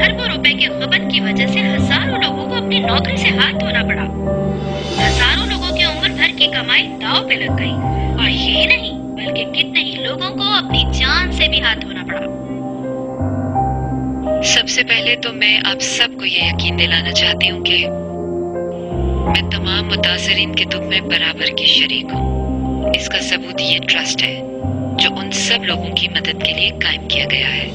अरबों रुपए के खपत की वजह से हजारों लोगों को अपनी नौकरी से हाथ धोना पड़ा। हजारों लोगों की उम्र भर की कमाई दांव पे लग गई और यही नहीं बल्कि कितने ही लोगों को अपनी जान से भी हाथ धोना पड़ा। सबसे पहले तो मैं आप सबको ये यकीन दिलाना चाहती हूँ कि मैं तमाम मुतासरीन के दुख में बराबर की शरीक हूँ। इसका सबूत ये ट्रस्ट है जो उन सब लोगों की मदद के लिए कायम किया गया है।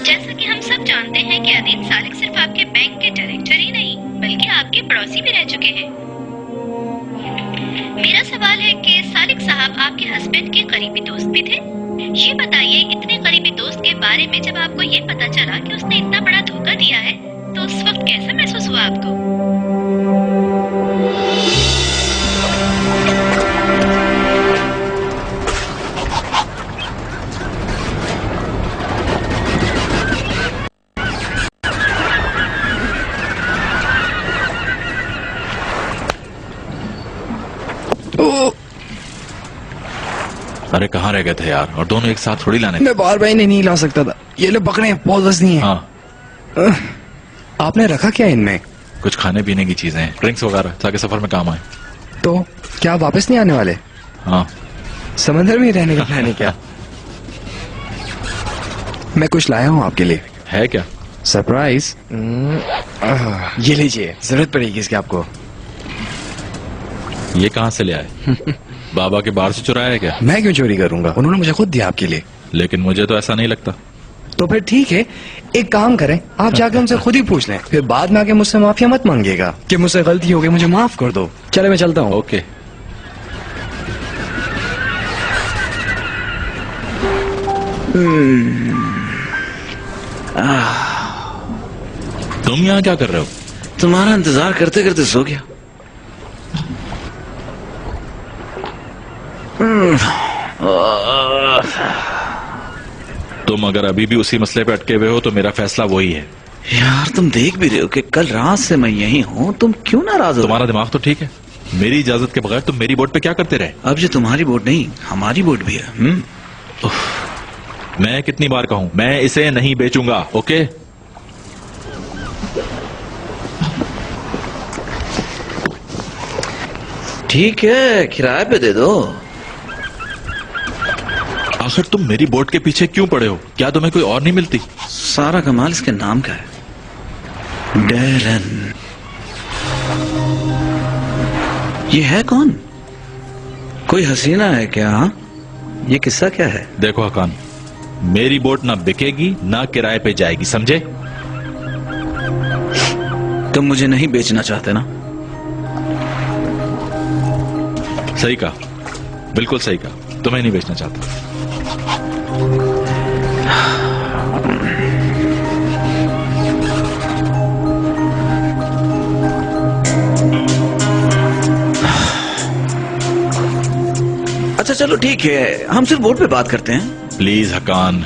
जैसा कि हम सब जानते हैं कि अदील सालिक सिर्फ आपके बैंक के डायरेक्टर ही नहीं बल्कि आपके पड़ोसी भी रह चुके हैं। मेरा सवाल है कि सालिक साहब आपके हस्बैंड के करीबी दोस्त भी थे। ये बताइए, इतने करीबी दोस्त के बारे में जब आपको ये पता चला कि उसने इतना बड़ा धोखा दिया है तो उस वक्त कैसा महसूस हुआ आपको? अरे कहाँ रह गए थे यार? और दोनों एक साथ थोड़ी लाने थे। मैं बार बार इन्हें नहीं ला सकता था। ये लोग पकड़े हैं, बहुत वजनी है। हाँ, आपने रखा क्या इनमें? कुछ खाने पीने की चीजें हैं, ड्रिंक्स वगैरह, ताकि सफर में काम आए। तो क्या आप वापस नहीं आने वाले? हाँ। समंदर में ही रहने का प्लान है क्या? मैं कुछ लाया हूँ आपके लिए। है क्या? सरप्राइज। ये लीजिए, जरूरत पड़ेगी इसकी आपको। ये कहाँ से ले आए? बाबा के बाहर से चुराया है क्या? मैं क्यों चोरी करूंगा? उन्होंने मुझे खुद दिया आपके लिए। लेकिन मुझे तो ऐसा नहीं लगता। तो फिर ठीक है, एक काम करें, आप जाके उनसे खुद ही पूछ लें, फिर बाद में आके मुझसे माफिया मत मांगिएगा कि मुझसे गलती हो गई, मुझे माफ कर दो। चले मैं चलता हूँ। ओके। तुम यहाँ क्या कर रहे हो? तुम्हारा इंतजार करते करते सो गया। तुम अगर अभी भी उसी मसले पे अटके हुए हो तो मेरा फैसला वही है। यार तुम देख भी रहे हो कि कल रात से मैं यही हूँ, तुम क्यों नाराज हो? तुम्हारा दिमाग तो ठीक है। मेरी इजाजत के बगैर तुम मेरी बोट पे क्या करते रहे? अब ये तुम्हारी बोट नहीं, हमारी बोट भी है। मैं कितनी बार कहूं, मैं इसे नहीं बेचूंगा। ओके? ठीक है, किराए पे दे दो। आखिर तुम मेरी बोट के पीछे क्यों पड़े हो? क्या तुम्हें कोई और नहीं मिलती? सारा कमाल इसके नाम का है, डैरन। ये है कौन? कोई हसीना है क्या? ये किस्सा क्या है? देखो हकान, मेरी बोट ना बिकेगी ना किराए पे जाएगी, समझे? तुम मुझे नहीं बेचना चाहते ना? सही कहा, बिल्कुल सही कहा। तुम्हें नहीं बेचना चाहता। अच्छा चलो ठीक है, हम सिर्फ बोट पे बात करते हैं। प्लीज हकान।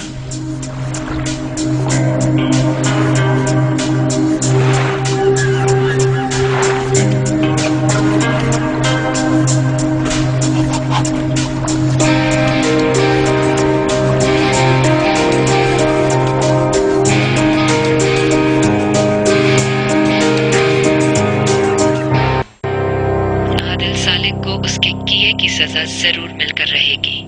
आदिल सालिक को उसके किए की सजा जरूर मिलकर रहेगी।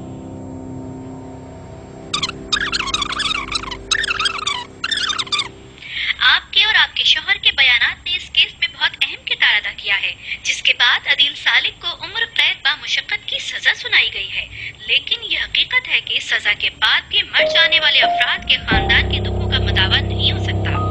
आपके और आपके शौहर के बयानात ने इस केस में बहुत अहम किरदार अदा किया है, जिसके बाद अदील सालिक को उम्र कैद बामुशक्कत की सजा सुनाई गई है। लेकिन यह हकीकत है कि सजा के बाद भी मर जाने वाले अफराद के खानदान के दुखों का मुदावा नहीं हो सकता।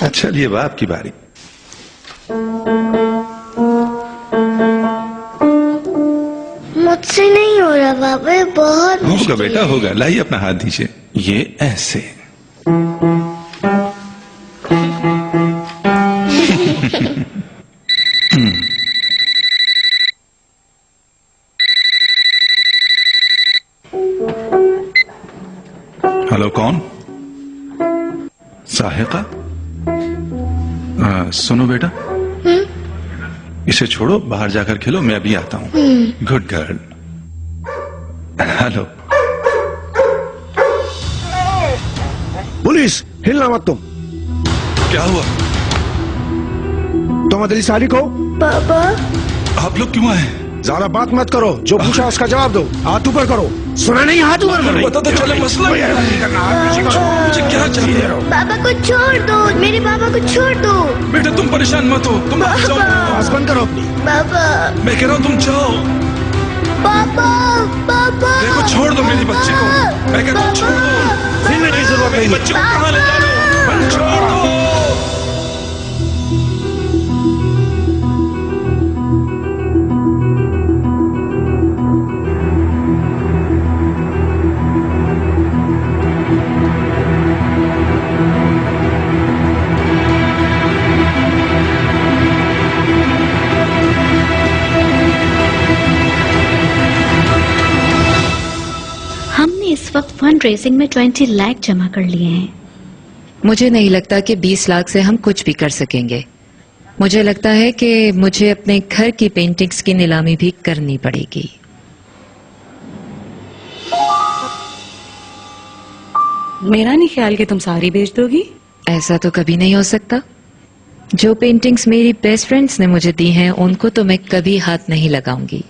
अच्छा चलिए अब आपकी बारी। मुझसे नहीं हो रहा बाबा, ये बहुत होगा बेटा होगा, लाइए अपना हाथ दीजिए। ये ऐसे हेलो, कौन? साहिका? सुनो बेटा, इसे छोड़ो, बाहर जाकर खेलो, मैं अभी आता हूँ। Good girl. हेलो। पुलिस, हिलना मत तुम। क्या हुआ? तुम अदली साली को? पापा आप लोग क्यों आए? ज्यादा बात मत करो, जो पूछा उसका जवाब दो। हाथ ऊपर करो। सुना नहीं? हाथ ऊपर करो। पता तो चले मसला क्या है। मुझे क्या चाहिए? पापा को छोड़ दो, मेरे पापा को छोड़ दो। बेटा तुम परेशान मत हो, तुम आ जाओ। आवाज बंद करो अपनी। पापा मैं कह रहा हूँ तुम जाओ। पापा पापा देखो, छोड़ दो मेरी बच्ची को। मैं कहता हूँ छोड़ दो। हिलने की जरूरत मेरी नहीं। बच्ची को कहाँ ले जा रहे हो? छोड़ दो। हमने इस वक्त फंड रेजिंग में 20 लाख जमा कर लिए हैं। मुझे नहीं लगता कि 20 लाख से हम कुछ भी कर सकेंगे। मुझे लगता है कि मुझे अपने घर की पेंटिंग्स की नीलामी भी करनी पड़ेगी। मेरा नहीं ख्याल कि तुम सारी बेच दोगी। ऐसा तो कभी नहीं हो सकता। जो पेंटिंग्स मेरी बेस्ट फ्रेंड्स ने मुझे दी हैं, उनको तो मैं कभी हाथ नहीं लगाऊंगी।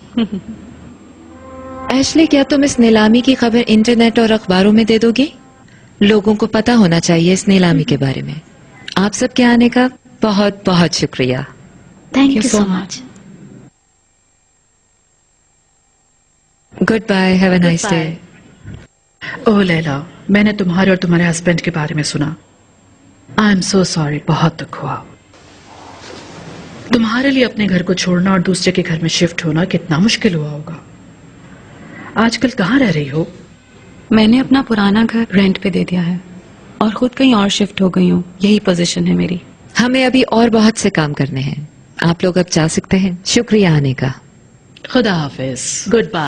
एशली, क्या तुम इस नीलामी की खबर इंटरनेट और अखबारों में दे दोगी? लोगों को पता होना चाहिए इस नीलामी के बारे में। आप सबके आने का बहुत बहुत शुक्रिया। Thank you so much. Good bye, have a nice day. Oh Laila, मैंने तुम्हारे और तुम्हारे हस्बैंड के बारे में सुना। आई एम सो सॉरी, बहुत दुख हुआ। तुम्हारे लिए अपने घर को छोड़ना और दूसरे के घर में शिफ्ट होना कितना मुश्किल हुआ होगा। आजकल कहाँ रह रही हो? मैंने अपना पुराना घर रेंट पे दे दिया है और खुद कहीं और शिफ्ट हो गई हूँ। यही पोजीशन है मेरी। हमें अभी और बहुत से काम करने हैं। आप लोग अब जा सकते हैं। शुक्रिया आने का। खुदा हाफिज। Good bye.